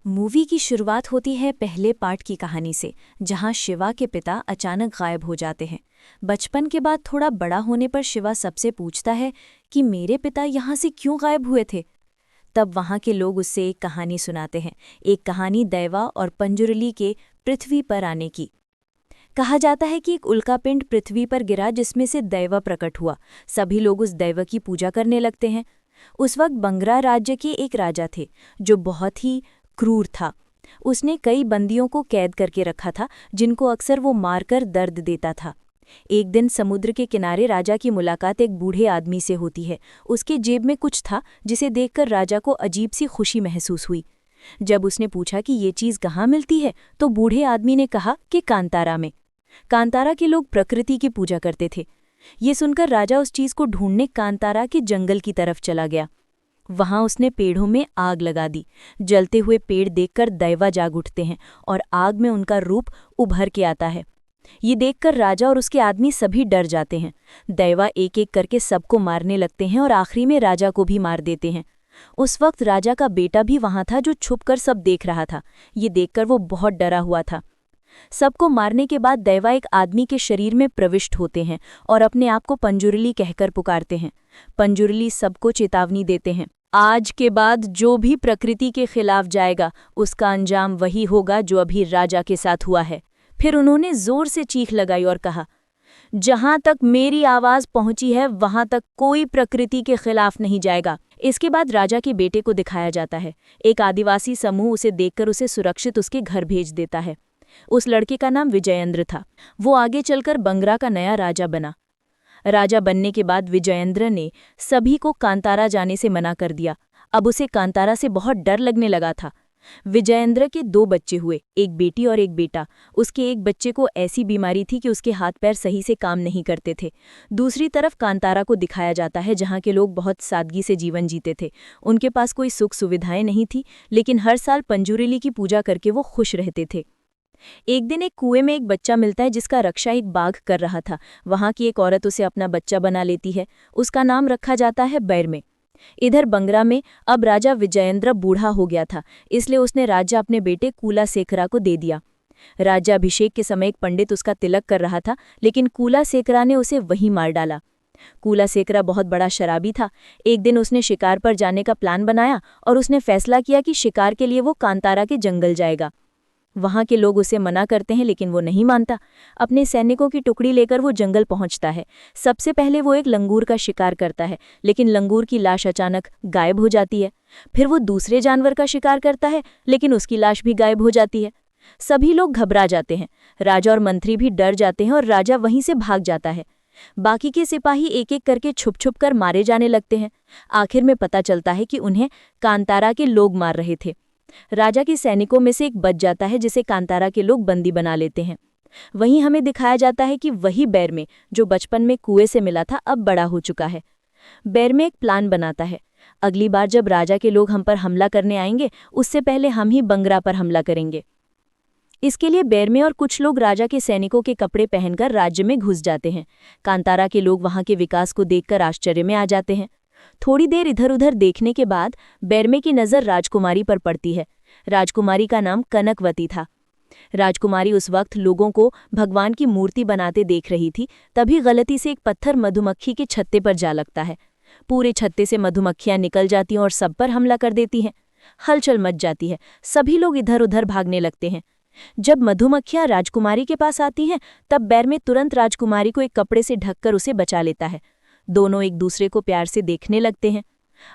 Movie की शुरुआत होती है पहले पार्ट की कहानी से, जहां शिवा के पिता अचानक गायब हो जाते हैं। बचपन के बाद थोड़ा बड़ा होने पर शिवा सबसे पूछता है कि मेरे पिता यहाँ से क्यों गायब हुए थे। तब वहाँ के लोग उससे एक कहानी सुनाते हैं, एक कहानी दैवा और पंजुरली के पृथ्वी पर आने की। कहा जाता है कि एक उल्कापिंड पृथ्वी पर गिरा जिसमें से दैव प्रकट हुआ। सभी लोग उस दैव की पूजा करने लगते हैं। उस वक्त बंगरा राज्य के एक राजा थे जो बहुत ही क्रूर था। उसने कई बंदियों को कैद करके रखा था जिनको अक्सर वो मारकर दर्द देता था। एक दिन समुद्र के किनारे राजा की मुलाकात एक बूढ़े आदमी से होती है। उसके जेब में कुछ था जिसे देखकर राजा को अजीब सी खुशी महसूस हुई। जब उसने पूछा कि ये चीज़ कहाँ मिलती है तो बूढ़े आदमी ने कहा कि कांतारा में। कांतारा के लोग प्रकृति की पूजा करते थे। ये सुनकर राजा उस चीज़ को ढूंढने कांतारा के जंगल की तरफ चला गया। वहां उसने पेड़ों में आग लगा दी। जलते हुए पेड़ देखकर दैवा जाग उठते हैं और आग में उनका रूप उभर के आता है। ये देखकर राजा और उसके आदमी सभी डर जाते हैं। दैवा एक एक करके सबको मारने लगते हैं और आखिरी में राजा को भी मार देते हैं। उस वक्त राजा का बेटा भी वहां था जो छुपकर सब देख रहा था। ये देखकर वो बहुत डरा हुआ था। सबको मारने के बाद दैवा एक आदमी के शरीर में प्रविष्ट होते हैं और अपने आप को पंजुरली कहकर पुकारते हैं। पंजुरली सबको चेतावनी देते हैं, आज के बाद जो भी प्रकृति के खिलाफ जाएगा उसका अंजाम वही होगा जो अभी राजा के साथ हुआ है। फिर उन्होंने जोर से चीख लगाई और कहा, जहां तक मेरी आवाज पहुंची है वहां तक कोई प्रकृति के खिलाफ नहीं जाएगा। इसके बाद राजा के बेटे को दिखाया जाता है। एक आदिवासी समूह उसे देखकर उसे सुरक्षित उसके घर भेज देता है। उस लड़के का नाम विजयेंद्र था। वो आगे चलकर बंगरा का नया राजा बना। राजा बनने के बाद विजयेंद्र ने सभी को कांतारा जाने से मना कर दिया। अब उसे कांतारा से बहुत डर लगने लगा था। विजयेंद्र के 2 बच्चे हुए, एक बेटी और एक बेटा। उसके एक बच्चे को ऐसी बीमारी थी कि उसके हाथ पैर सही से काम नहीं करते थे। दूसरी तरफ कांतारा को दिखाया जाता है जहाँ के लोग बहुत सादगी से जीवन जीते थे। उनके पास कोई सुख सुविधाएं नहीं थी, लेकिन हर साल पंजुरेली की पूजा करके वो खुश रहते थे। एक दिन एक कुएं में एक बच्चा मिलता है जिसका रक्षा एक बाघ कर रहा था। वहां की एक औरत उसे अपना बच्चा बना लेती है। उसका नाम रखा जाता है बैरमे। इधर बंगरा में अब राजा विजयेंद्र बूढ़ा हो गया था, इसलिए उसने राज्य अपने बेटे कूलासेकरा को दे दिया। राज्याभिषेक के समय एक पंडित उसका तिलक कर रहा था, लेकिन कूलासेकरा ने उसे वहीं मार डाला। कूलासेकरा बहुत बड़ा शराबी था। एक दिन उसने शिकार पर जाने का प्लान बनाया और उसने फैसला किया कि शिकार के लिए वो कांतारा के जंगल जाएगा। वहां के लोग उसे मना करते हैं, लेकिन वो नहीं मानता। अपने सैनिकों की टुकड़ी लेकर वो जंगल पहुंचता है। सबसे पहले वो एक लंगूर का शिकार करता है, लेकिन लंगूर की लाश अचानक गायब हो जाती है। फिर वो दूसरे जानवर का शिकार करता है, लेकिन उसकी लाश भी गायब हो जाती है। सभी लोग घबरा जाते हैं। राजा और मंत्री भी डर जाते हैं और राजा वहीं से भाग जाता है। बाकी के सिपाही एक एक करके छुप छुप कर मारे जाने लगते हैं। आखिर में पता चलता है कि उन्हें कांतारा के लोग मार रहे थे। राजा के सैनिकों में से एक बच जाता है जिसे कांतारा के लोग बंदी बना लेते हैं। वहीं हमें दिखाया जाता है कि वही बैरमे जो बचपन में कुएं से मिला था अब बड़ा हो चुका है। बैरमे एक प्लान बनाता है, अगली बार जब राजा के लोग हम पर हमला करने आएंगे उससे पहले हम ही बंगरा पर हमला करेंगे। इसके लिए बैरमे और कुछ लोग राजा के सैनिकों के कपड़े पहनकर राज्य में घुस जाते हैं। कांतारा के लोग वहां के विकास को देखकर आश्चर्य में आ जाते हैं। थोड़ी देर इधर उधर देखने के बाद बैरमे की नज़र राजकुमारी पर पड़ती है। राजकुमारी का नाम कनकवती था। राजकुमारी उस वक्त लोगों को भगवान की मूर्ति बनाते देख रही थी। तभी गलती से एक पत्थर मधुमक्खी के छत्ते पर जा लगता है। पूरे छत्ते से मधुमक्खियां निकल जाती हैं और सब पर हमला कर देती हैं। हलचल मच जाती है। सभी लोग इधर उधर भागने लगते हैं। जब मधुमक्खियां राजकुमारी के पास आती हैं तब बैरमे तुरंत राजकुमारी को एक कपड़े से ढककर उसे बचा लेता है। दोनों एक दूसरे को प्यार से देखने लगते हैं।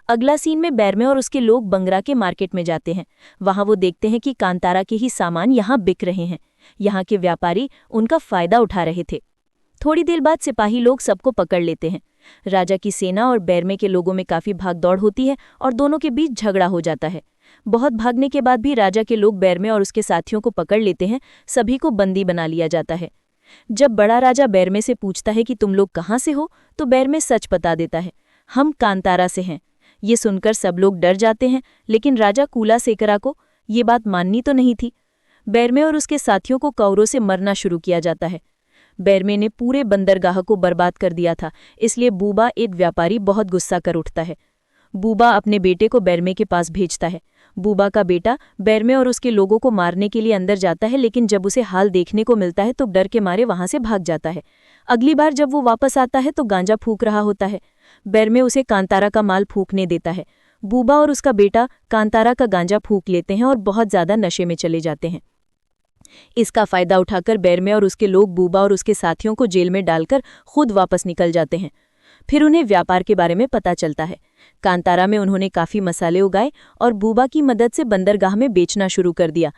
अगला सीन में बैरमे और उसके लोग बंगरा के मार्केट में जाते हैं। वहां वो देखते हैं कि कांतारा के ही सामान यहाँ बिक रहे हैं। यहाँ के व्यापारी उनका फायदा उठा रहे थे। थोड़ी देर बाद सिपाही लोग सबको पकड़ लेते हैं। राजा की सेना और बैरमे के लोगों में काफी भागदौड़ होती है और दोनों के बीच झगड़ा हो जाता है। बहुत भागने के बाद भी राजा के लोग बैरमे और उसके साथियों को पकड़ लेते हैं। सभी को बंदी बना लिया जाता है। जब बड़ा राजा बैरमे से पूछता है कि तुम लोग कहाँ से हो, तो बैरमे सच बता देता है, हम कांतारा से हैं। ये सुनकर सब लोग डर जाते हैं, लेकिन राजा कूलासेकरा को ये बात माननी तो नहीं थी। बैरमे और उसके साथियों को कौरों से मरना शुरू किया जाता है। बैरमे ने पूरे बंदरगाह को बर्बाद कर दिया था, इसलिए बूबा एक व्यापारी बहुत गुस्सा कर उठता है। बूबा अपने बेटे को बैरमे के पास भेजता है। बूबा का बेटा बैरमे और उसके लोगों को मारने के लिए अंदर जाता है, लेकिन जब उसे हाल देखने को मिलता है तो डर के मारे वहां से भाग जाता है। अगली बार जब वो वापस आता है तो गांजा फूंक रहा होता है। बैरमे उसे कांतारा का माल फूंकने देता है। बूबा और उसका बेटा कांतारा का गांजा फूंक लेते हैं और बहुत ज्यादा नशे में चले जाते हैं। इसका फायदा उठाकर बैरमे और उसके लोग बूबा और उसके साथियों को जेल में डालकर खुद वापस निकल जाते हैं। फिर उन्हें व्यापार के बारे में पता चलता है। कांतारा में उन्होंने काफी मसाले उगाए और बूबा की मदद से बंदरगाह में बेचना शुरू कर दिया।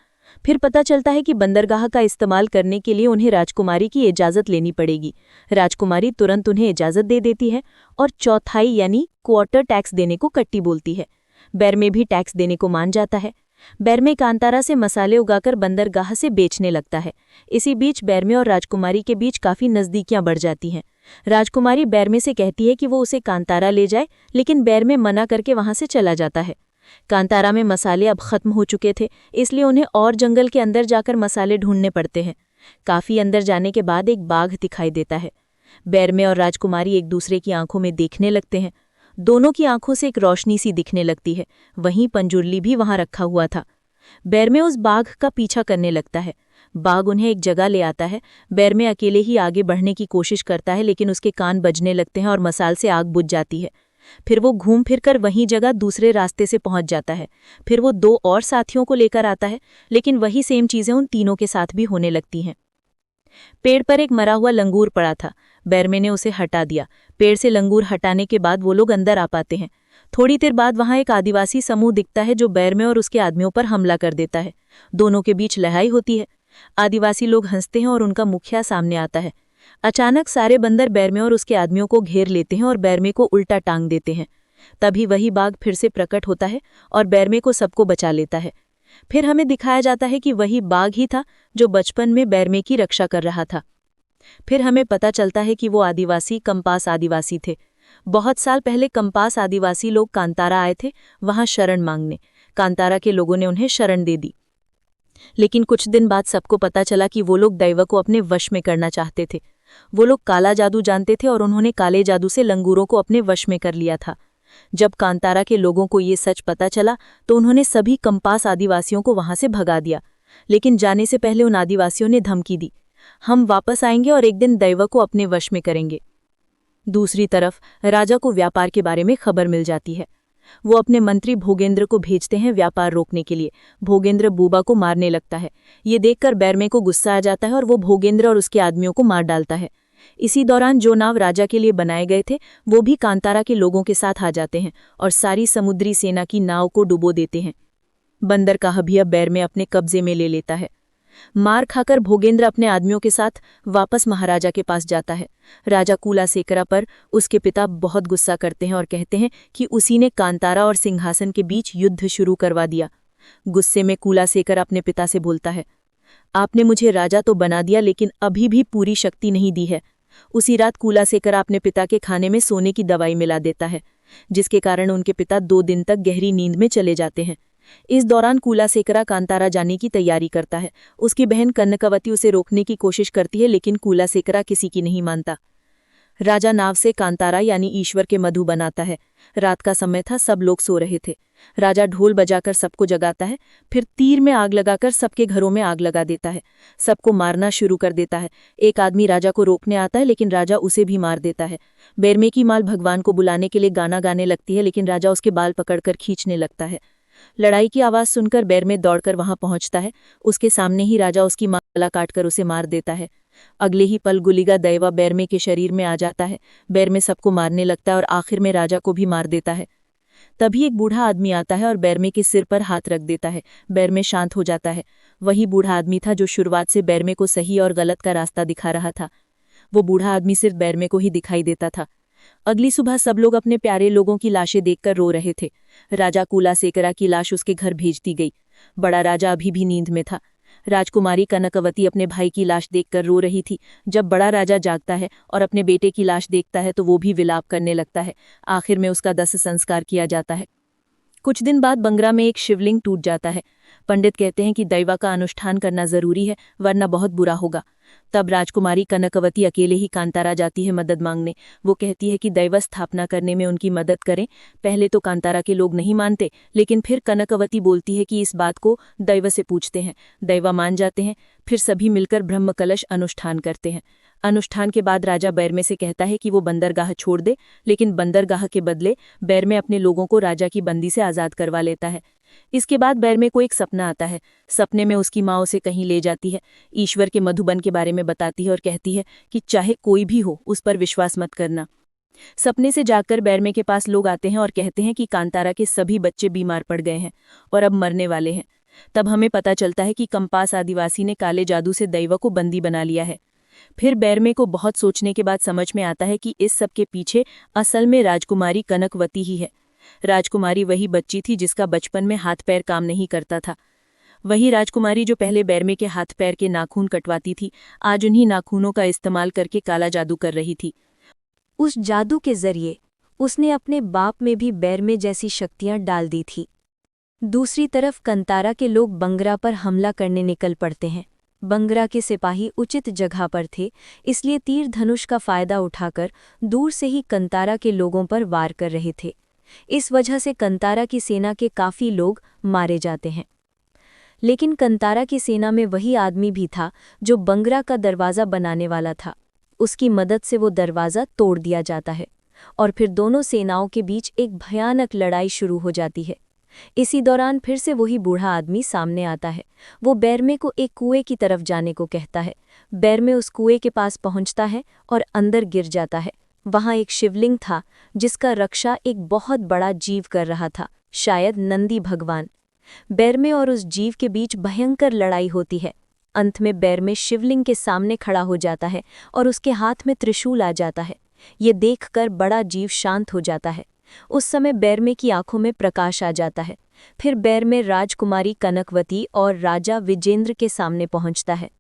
फिर पता चलता है कि बंदरगाह का इस्तेमाल करने के लिए उन्हें राजकुमारी की इजाज़त लेनी पड़ेगी। राजकुमारी तुरंत उन्हें इजाज़त दे देती है और चौथाई यानी क्वार्टर टैक्स देने को कट्टी बोलती है। बैरमे भी टैक्स देने को मान जाता है। बैरमे कांतारा से मसाले उगाकर बंदरगाह से बेचने लगता है। इसी बीच बैरमे और राजकुमारी के बीच काफ़ी नज़दीकियां बढ़ जाती हैं। राजकुमारी बैरमे से कहती है कि वो उसे कांतारा ले जाए, लेकिन बैरमे मना करके वहां से चला जाता है। कांतारा में मसाले अब खत्म हो चुके थे, इसलिए उन्हें और जंगल के अंदर जाकर मसाले ढूंढने पड़ते हैं। काफ़ी अंदर जाने के बाद एक बाघ दिखाई देता है। बैरमे और राजकुमारी एक दूसरे की आंखों में देखने लगते हैं। दोनों की आंखों से एक रोशनी सी दिखने लगती है। वहीं पंजुर्ली भी वहां रखा हुआ था। बैरमे उस बाघ का पीछा करने लगता है। बाघ उन्हें एक जगह ले आता है। बैरमे अकेले ही आगे बढ़ने की कोशिश करता है, लेकिन उसके कान बजने लगते हैं और मसाल से आग बुझ जाती है। फिर वो घूम फिरकर वहीं जगह दूसरे रास्ते से पहुंच जाता है। फिर वो 2 और साथियों को लेकर आता है, लेकिन वही सेम चीजें उन तीनों के साथ भी होने लगती हैं। पेड़ पर एक मरा हुआ लंगूर पड़ा था। बैरमे ने उसे हटा दिया। पेड़ से लंगूर हटाने के बाद वो लोग अंदर आ पाते हैं। थोड़ी देर बाद वहां एक आदिवासी समूह दिखता है जो बैरमे और उसके आदमियों पर हमला कर देता है। दोनों के बीच लड़ाई होती है। आदिवासी लोग हंसते हैं और उनका मुखिया सामने आता है। अचानक सारे बंदर बैरमे और उसके आदमियों को घेर लेते हैं और बैरमे को उल्टा टांग देते हैं। तभी वही बाघ फिर से प्रकट होता है और बैरमे को सबको बचा लेता है। फिर हमें दिखाया जाता है कि वही बाघ ही था जो बचपन में बैरमे की रक्षा कर रहा था। फिर हमें पता चलता है कि वो आदिवासी कंपास आदिवासी थे। बहुत साल पहले कंपास आदिवासी लोग कांतारा आए थे वहां शरण मांगने। कांतारा के लोगों ने उन्हें शरण दे दी, लेकिन कुछ दिन बाद सबको पता चला कि वो लोग दैव को अपने वश में करना चाहते थे। वो लोग काला जादू जानते थे और उन्होंने काले जादू से लंगूरों को अपने वश में कर लिया था। जब कांतारा के लोगों को ये सच पता चला तो उन्होंने सभी कंपास आदिवासियों को वहां से भगा दिया, लेकिन जाने से पहले उन आदिवासियों ने धमकी दी, हम वापस आएंगे और एक दिन दैव को अपने वश में करेंगे। दूसरी तरफ राजा को व्यापार के बारे में खबर मिल जाती है। वो अपने मंत्री भोगेंद्र को भेजते हैं व्यापार रोकने के लिए। भोगेंद्र बूबा को मारने लगता है। ये देखकर बैरमे को गुस्सा आ जाता है और वो भोगेंद्र और उसके आदमियों को मार डालता है। इसी दौरान जो नाव राजा के लिए बनाए गए थे वो भी कांतारा के लोगों के साथ आ जाते हैं और सारी समुद्री सेना की नाव को डुबो देते हैं। बंदर का हबिया बैरमे अपने कब्जे में ले लेता है। मार खाकर भोगेंद्र अपने आदमियों के साथ वापस महाराजा के पास जाता है। राजा कूलासेकरा पर उसके पिता बहुत गुस्सा करते हैं और कहते हैं कि उसी ने कांतारा और सिंहासन के बीच युद्ध शुरू करवा दिया। गुस्से में कूलासेकरा अपने पिता से बोलता है, आपने मुझे राजा तो बना दिया, लेकिन अभी भी पूरी शक्ति नहीं दी है। उसी रात कूलासेकरा अपने पिता के खाने में सोने की दवाई मिला देता है, जिसके कारण उनके पिता 2 दिन तक गहरी नींद में चले जाते हैं। इस दौरान कूलासेकरा कांतारा जाने की तैयारी करता है। उसकी बहन कनकवती उसे रोकने की कोशिश करती है, लेकिन कूलासेकरा किसी की नहीं मानता। राजा नाव से कांतारा यानी ईश्वर के मधु बनाता है। रात का समय था, सब लोग सो रहे थे। राजा ढोल बजाकर सबको जगाता है, फिर तीर में आग लगाकर सबके घरों में आग लगा देता है। सबको मारना शुरू कर देता है। एक आदमी राजा को रोकने आता है, लेकिन राजा उसे भी मार देता है। बैरमे की माल भगवान को बुलाने के लिए गाना गाने लगती है, लेकिन राजा उसके बाल पकड़कर खींचने लगता है। लड़ाई की आवाज सुनकर बैरमे दौड़कर वहां पहुंचता है। उसके सामने ही राजा उसकी माला काटकर उसे मार देता है। अगले ही पल गुलिगा दैवा बैरमे के शरीर में आ जाता है। बैरमे सबको मारने लगता है और आखिर में राजा को भी मार देता है। तभी एक बूढ़ा आदमी आता है और बैरमे के सिर पर हाथ रख देता है। बैरमे शांत हो जाता है। वही बूढ़ा आदमी था जो शुरुआत से बैरमे को सही और गलत का रास्ता दिखा रहा था। वो बूढ़ा आदमी सिर्फ बैरमे को ही दिखाई देता था। अगली सुबह सब लोग अपने प्यारे लोगों की लाशें देखकर रो रहे थे। राजा कूलासेकरा की लाश उसके घर भेज दी गई। बड़ा राजा अभी भी नींद में था। राजकुमारी कनकवती अपने भाई की लाश देखकर रो रही थी। जब बड़ा राजा जागता है और अपने बेटे की लाश देखता है तो वो भी विलाप करने लगता है। आखिर में उसका 10 संस्कार किया जाता है। कुछ दिन बाद बंगरा में एक शिवलिंग टूट जाता है। पंडित कहते हैं कि दैवा का अनुष्ठान करना जरूरी है, वरना बहुत बुरा होगा। तब राजकुमारी कनकवती अकेले ही कांतारा जाती है मदद मांगने। वो कहती है कि दैव स्थापना करने में उनकी मदद करें। पहले तो कांतारा के लोग नहीं मानते, लेकिन फिर कनकवती बोलती है कि इस बात को दैव से पूछते हैं। दैवा मान जाते हैं। फिर सभी मिलकर ब्रह्म कलश अनुष्ठान करते हैं। अनुष्ठान के बाद राजा बैरमे से कहता है कि वो बंदरगाह छोड़ दे, लेकिन बंदरगाह के बदले बैरमे अपने लोगों को राजा की बंदी से आज़ाद करवा लेता है। इसके बाद बैरमे को एक सपना आता है। सपने में उसकी माँ उसे कहीं ले जाती है, ईश्वर के मधुबन के बारे में बताती है और कहती है कि चाहे कोई भी हो, उस पर विश्वास मत करना। सपने से जागकर बैरमे के पास लोग आते हैं और कहते हैं कि कांतारा के सभी बच्चे बीमार पड़ गए हैं और अब मरने वाले हैं। तब हमें पता चलता है कि कंपास आदिवासी ने काले जादू से दैवा को बंदी बना लिया है। फिर बैरमे को बहुत सोचने के बाद समझ में आता है कि इस सब के पीछे असल में राजकुमारी कनकवती ही है। राजकुमारी वही बच्ची थी जिसका बचपन में हाथ पैर काम नहीं करता था। वही राजकुमारी जो पहले बैरमे के हाथ पैर के नाखून कटवाती थी, आज उन्हीं नाखूनों का इस्तेमाल करके काला जादू कर रही थी। उस जादू के जरिए उसने अपने बाप में भी बैरमे जैसी शक्तियां डाल दी थी। दूसरी तरफ कंतारा के लोग बंगरा पर हमला करने निकल पड़ते हैं। बंगरा के सिपाही उचित जगह पर थे, इसलिए तीर धनुष का फायदा उठाकर दूर से ही कंतारा के लोगों पर वार कर रहे थे। इस वजह से कंतारा की सेना के काफ़ी लोग मारे जाते हैं। लेकिन कंतारा की सेना में वही आदमी भी था जो बंगरा का दरवाज़ा बनाने वाला था। उसकी मदद से वो दरवाज़ा तोड़ दिया जाता है और फिर दोनों सेनाओं के बीच एक भयानक लड़ाई शुरू हो जाती है। इसी दौरान फिर से वही बूढ़ा आदमी सामने आता है। वो बैरमे को एक कुएं की तरफ जाने को कहता है। बैरमे उस कुएं के पास पहुंचता है और अंदर गिर जाता है। वहां एक शिवलिंग था जिसका रक्षा एक बहुत बड़ा जीव कर रहा था, शायद नंदी भगवान। बैरमे और उस जीव के बीच भयंकर लड़ाई होती है। अंत में बैरमे शिवलिंग के सामने खड़ा हो जाता है और उसके हाथ में त्रिशूल आ जाता है। ये देखकर बड़ा जीव शांत हो जाता है। उस समय बैरमे की आंखों में प्रकाश आ जाता है। फिर बैरमे राजकुमारी कनकवती और राजा विजेंद्र के सामने पहुंचता है।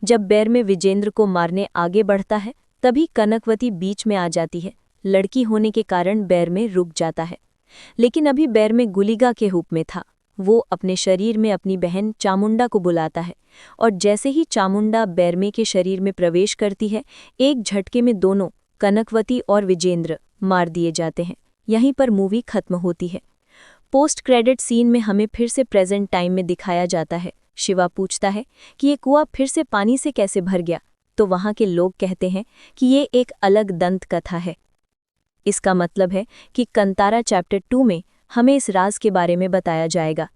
जब बैरमे विजेंद्र को मारने आगे बढ़ता है, तभी कनकवती बीच में आ जाती है। लड़की होने के कारण बैरमे रुक जाता है, लेकिन अभी बैरमे गुलिगा के रूप में था। वो अपने शरीर में अपनी बहन चामुंडा को बुलाता है और जैसे ही चामुंडा बैरमे के शरीर में प्रवेश करती है, एक झटके में दोनों कनकवती और विजेंद्र मार दिए जाते हैं। यहीं पर मूवी खत्म होती है। पोस्ट क्रेडिट सीन में हमें फिर से प्रेजेंट टाइम में दिखाया जाता है। शिवा पूछता है कि ये कुआं फिर से पानी से कैसे भर गया, तो वहाँ के लोग कहते हैं कि ये एक अलग दंत कथा है। इसका मतलब है कि कंतारा चैप्टर 2 में हमें इस राज के बारे में बताया जाएगा।